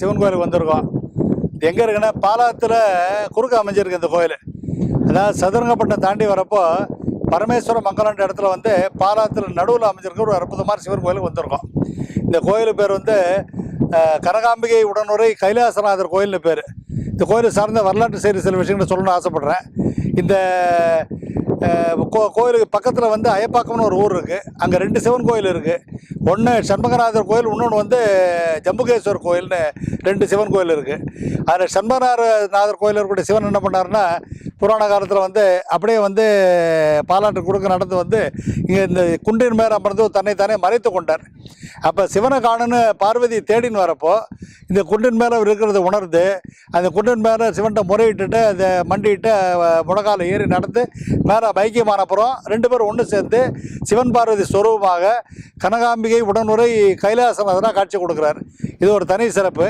சிவன் கோயிலுக்கு வந்திருக்கோம். இது எங்கே இருக்குன்னா பாலாத்தில் குறுக்க அமைஞ்சிருக்கு இந்த கோயில். அதாவது சதுரங்கப்பட்டினம் தாண்டி வரப்போ பரமேஸ்வர மங்கலன்ற இடத்துல வந்து பாலாத்தில் நடுவில் அமைஞ்சிருக்க ஒரு அற்புதமான சிவன் கோயிலுக்கு வந்திருக்கோம். இந்த கோயில் பேர் வந்து கனகாம்பிகை உடனுரை கைலாசநாதர் கோயில்னு பேர். இந்த கோயில் சார்ந்த வரலாற்று செய்தி சில விஷயங்களை சொல்லணும்னு ஆசைப்பட்றேன். இந்த கோயிலுக்கு பக்கத்தில் வந்து அயப்பாக்கம்னு ஒரு ஊர் இருக்குது. அங்கே 2 சிவன் கோயில் இருக்குது. ஒன்று சண்முகநாதர் கோயில், இன்னொன்று வந்து ஜம்புகேஸ்வர் கோயில்னு 2 சிவன் கோயில் இருக்குது. அதில் சண்முகநாதர் கோயில் இருக்கக்கூடிய சிவன் என்ன பண்ணாருன்னா, புராண காலத்தில் வந்து அப்படியே வந்து பாலாற்று குறுக்க நடந்து வந்து இங்கே இந்த குண்டின் மேலே அமர்ந்து தன்னைத்தானே மறைத்து கொண்டார். அப்போ சிவனை காணுன்னு பார்வதி தேடின்னு வரப்போ இந்த குண்டின் மேலே இருக்கிறத உணர்ந்து அந்த குண்டின் மேலே சிவன்கிட்ட முறையிட்டுட்டு அதை மண்டிட்டு முழங்கால ஏறி நடந்து மேலே ஐக்கியமானப்புறம் 2 பேரும் ஒன்று சேர்ந்து சிவன் பார்வதி ஸ்வரூபமாக கனகாம்பிகை உடனுரை கைலாசநாதனாக காட்சி கொடுக்குறார். இது ஒரு தனி சிறப்பு.